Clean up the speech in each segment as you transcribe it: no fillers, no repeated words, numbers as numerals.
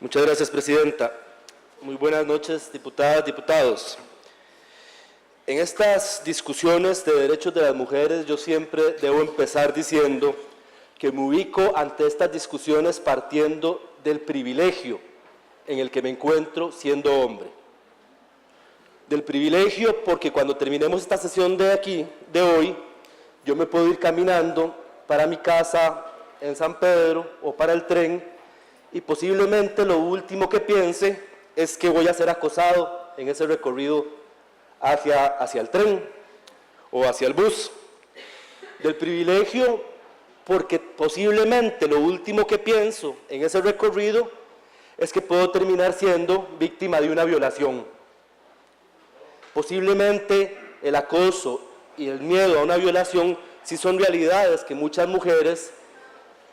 Muchas gracias, Presidenta. Muy buenas noches, diputadas, diputados. En estas discusiones de derechos de las mujeres, yo siempre debo empezar diciendo que me ubico ante estas discusiones partiendo del privilegio en el que me encuentro siendo hombre. Del privilegio porque cuando terminemos esta sesión de hoy, yo me puedo ir caminando para mi casa en San Pedro o para el tren y posiblemente lo último que piense es que voy a ser acosado en ese recorrido hacia el tren o hacia el bus. Del privilegio porque posiblemente lo último que pienso en ese recorrido es que puedo terminar siendo víctima de una violación. Posiblemente el acoso y el miedo a una violación sí son realidades que muchas mujeres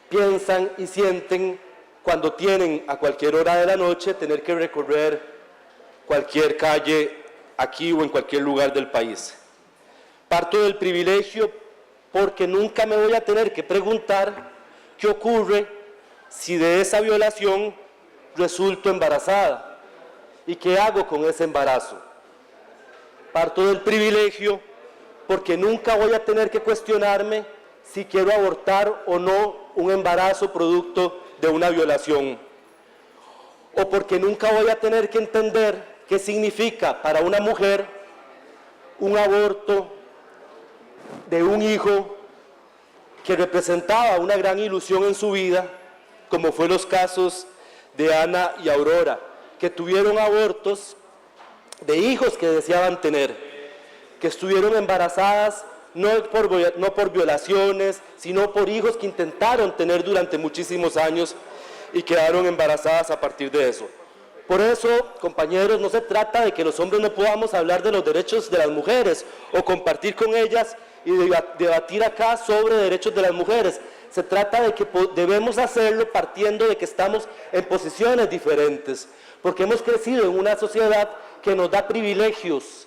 piensan y sienten cuando tienen a cualquier hora de la noche tener que recorrer cualquier calle aquí o en cualquier lugar del país. Parto del privilegio porque nunca me voy a tener que preguntar qué ocurre si de esa violación resulto embarazada y qué hago con ese embarazo. Parto del privilegio porque nunca voy a tener que cuestionarme si quiero abortar o no un embarazo producto de una violación, o porque nunca voy a tener que entender qué significa para una mujer un aborto de un hijo que representaba una gran ilusión en su vida, como fue los casos de Ana y Aurora, que tuvieron abortos de hijos que deseaban tener, que estuvieron embarazadas no por violaciones, sino por hijos que intentaron tener durante muchísimos años y quedaron embarazadas a partir de eso. Por eso, compañeros, no se trata de que los hombres no podamos hablar de los derechos de las mujeres o compartir con ellas y debatir acá sobre derechos de las mujeres. Se trata de que debemos hacerlo partiendo de que estamos en posiciones diferentes, porque hemos crecido en una sociedad que nos da privilegios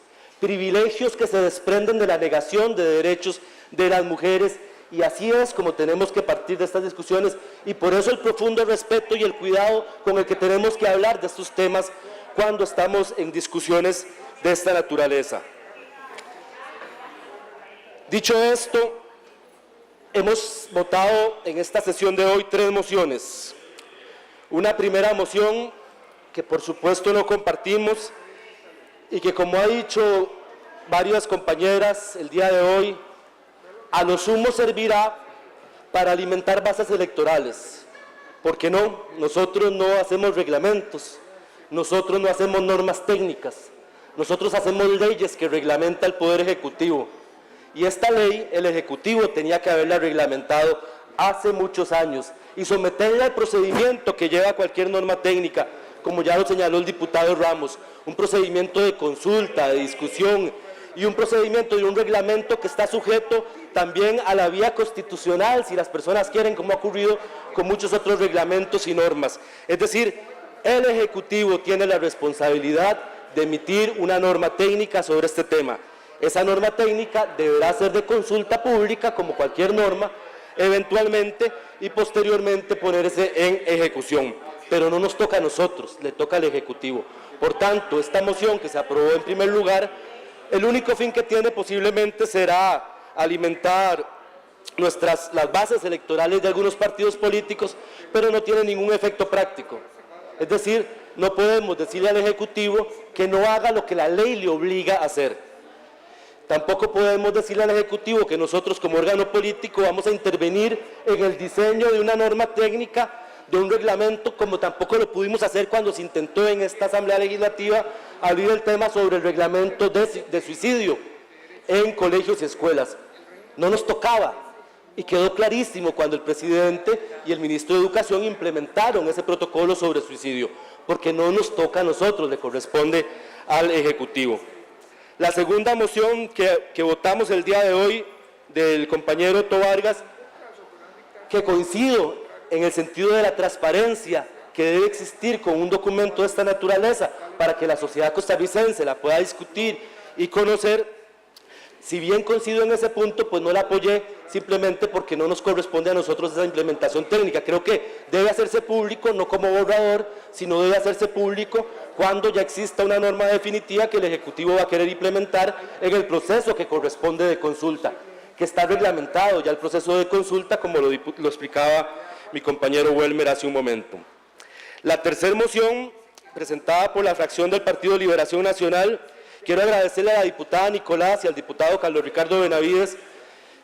que se desprenden de la negación de derechos de las mujeres, y así es como tenemos que partir de estas discusiones, y por eso el profundo respeto y el cuidado con el que tenemos que hablar de estos temas cuando estamos en discusiones de esta naturaleza. Dicho esto, hemos votado en esta sesión de hoy 3 mociones. Una primera moción que por supuesto no compartimos, y que, como ha dicho varias compañeras el día de hoy, a lo sumo servirá para alimentar bases electorales. ¿Por qué no? Nosotros no hacemos reglamentos, nosotros no hacemos normas técnicas, nosotros hacemos leyes que reglamenta el Poder Ejecutivo. Y esta ley, el Ejecutivo tenía que haberla reglamentado hace muchos años y someterla al procedimiento que lleva cualquier norma técnica, como ya lo señaló el diputado Ramos, un procedimiento de consulta, de discusión y un procedimiento de un reglamento que está sujeto también a la vía constitucional, si las personas quieren, como ha ocurrido con muchos otros reglamentos y normas. Es decir, el Ejecutivo tiene la responsabilidad de emitir una norma técnica sobre este tema. Esa norma técnica deberá ser de consulta pública, como cualquier norma, eventualmente, y posteriormente ponerse en ejecución. Pero no nos toca a nosotros, le toca al Ejecutivo. Por tanto, esta moción que se aprobó en primer lugar, el único fin que tiene posiblemente será alimentar las bases electorales de algunos partidos políticos, pero no tiene ningún efecto práctico. Es decir, no podemos decirle al Ejecutivo que no haga lo que la ley le obliga a hacer. Tampoco podemos decirle al Ejecutivo que nosotros, como órgano político, vamos a intervenir en el diseño de una norma técnica, de un reglamento, como tampoco lo pudimos hacer cuando se intentó en esta Asamblea Legislativa abrir el tema sobre el reglamento de suicidio en colegios y escuelas. No nos tocaba, y quedó clarísimo cuando el presidente y el ministro de Educación implementaron ese protocolo sobre suicidio, porque no nos toca a nosotros, le corresponde al Ejecutivo. La segunda moción que votamos el día de hoy, del compañero Otto Vargas, que coincido en el sentido de la transparencia que debe existir con un documento de esta naturaleza para que la sociedad costarricense la pueda discutir y conocer. Si bien coincido en ese punto, pues no la apoyé simplemente porque no nos corresponde a nosotros esa implementación técnica. Creo que debe hacerse público, no como borrador, sino debe hacerse público cuando ya exista una norma definitiva que el Ejecutivo va a querer implementar en el proceso que corresponde de consulta, que está reglamentado ya el proceso de consulta, como lo explicaba mi compañero Welmer hace un momento. La tercera moción, presentada por la fracción del Partido Liberación Nacional, quiero agradecerle a la diputada Nicolás y al diputado Carlos Ricardo Benavides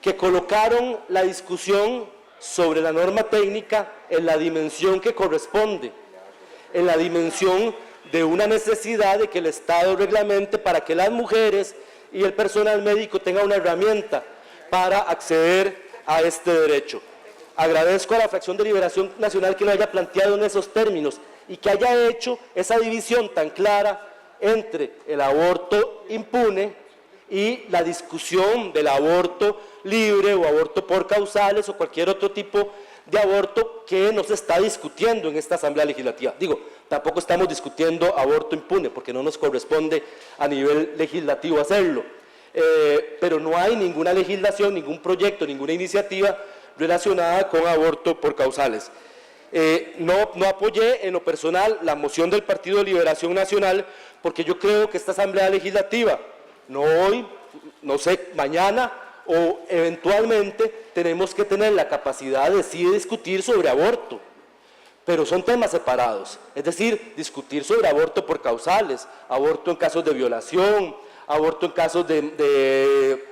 que colocaron la discusión sobre la norma técnica en la dimensión que corresponde, en la dimensión de una necesidad de que el Estado reglamente para que las mujeres y el personal médico tengan una herramienta para acceder a este derecho. Agradezco a la fracción de Liberación Nacional que lo haya planteado en esos términos y que haya hecho esa división tan clara entre el aborto impune y la discusión del aborto libre o aborto por causales o cualquier otro tipo de aborto que no se está discutiendo en esta Asamblea Legislativa. Digo, tampoco estamos discutiendo aborto impune porque no nos corresponde a nivel legislativo hacerlo. Pero no hay ninguna legislación, ningún proyecto, ninguna iniciativa relacionada con aborto por causales. No apoyé en lo personal la moción del Partido de Liberación Nacional porque yo creo que esta Asamblea Legislativa, no hoy, no sé, mañana o eventualmente tenemos que tener la capacidad de sí discutir sobre aborto, pero son temas separados, es decir, discutir sobre aborto por causales, aborto en casos de violación, aborto en casos de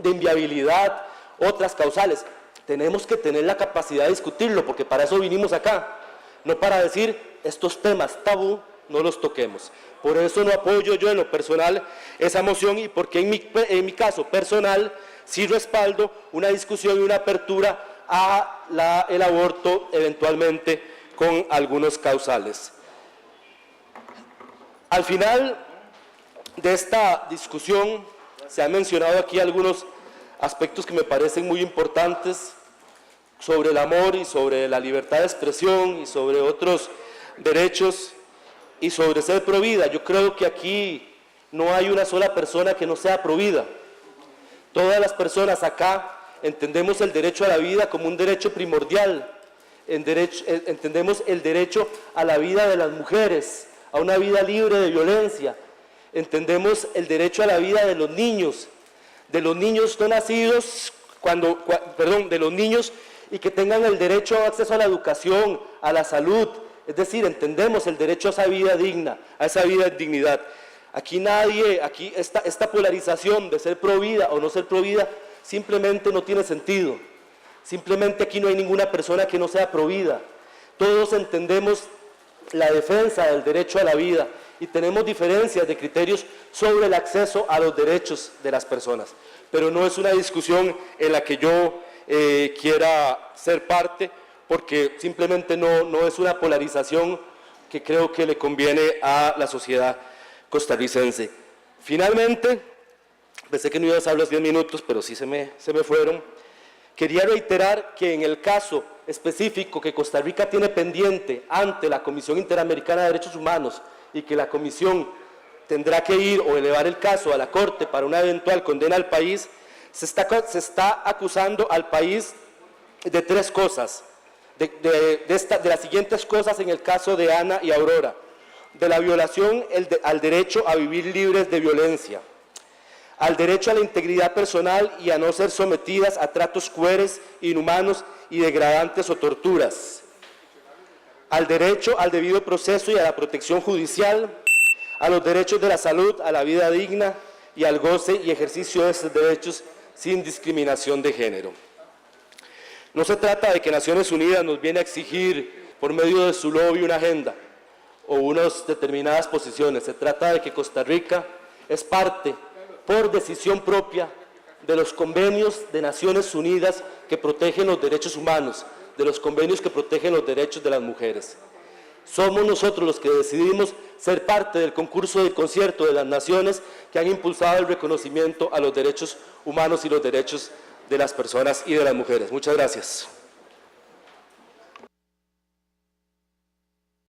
inviabilidad, otras causales. Tenemos que tener la capacidad de discutirlo, porque para eso vinimos acá, no para decir estos temas tabú, no los toquemos. Por eso no apoyo yo en lo personal esa moción y porque en mi caso personal sí respaldo una discusión y una apertura a el aborto eventualmente con algunos causales. Al final de esta discusión se han mencionado aquí algunos aspectos que me parecen muy importantes sobre el amor y sobre la libertad de expresión y sobre otros derechos y sobre ser provida. Yo creo que aquí no hay una sola persona que no sea provida. Todas las personas acá entendemos el derecho a la vida como un derecho primordial, entendemos el derecho a la vida de las mujeres, a una vida libre de violencia, entendemos el derecho a la vida de los niños no nacidos, de los niños y que tengan el derecho a acceso a la educación, a la salud, es decir, entendemos el derecho a esa vida digna, a esa vida en dignidad. Aquí esta polarización de ser provida o no ser provida simplemente no tiene sentido. Simplemente aquí no hay ninguna persona que no sea provida. Todos entendemos la defensa del derecho a la vida y tenemos diferencias de criterios sobre el acceso a los derechos de las personas. Pero no es una discusión en la que yo quiera ser parte, porque simplemente no es una polarización que creo que le conviene a la sociedad costarricense. Finalmente, pensé que no iba a usar los 10 minutos, pero sí se me fueron. Quería reiterar que en el caso específico que Costa Rica tiene pendiente ante la Comisión Interamericana de Derechos Humanos y que la Comisión tendrá que ir o elevar el caso a la Corte para una eventual condena al país, se está acusando al país de tres cosas, de las siguientes cosas en el caso de Ana y Aurora: de la violación al derecho a vivir libres de violencia, al derecho a la integridad personal y a no ser sometidas a tratos crueles, inhumanos y degradantes o torturas, al derecho al debido proceso y a la protección judicial, a los derechos de la salud, a la vida digna y al goce y ejercicio de esos derechos sin discriminación de género. No se trata de que Naciones Unidas nos viene a exigir por medio de su lobby una agenda o unas determinadas posiciones. Se trata de que Costa Rica es parte, por decisión propia, de los convenios de Naciones Unidas que protegen los derechos humanos, de los convenios que protegen los derechos de las mujeres. Somos nosotros los que decidimos ser parte del concurso de concierto de las naciones que han impulsado el reconocimiento a los derechos humanos y los derechos de las personas y de las mujeres. Muchas gracias.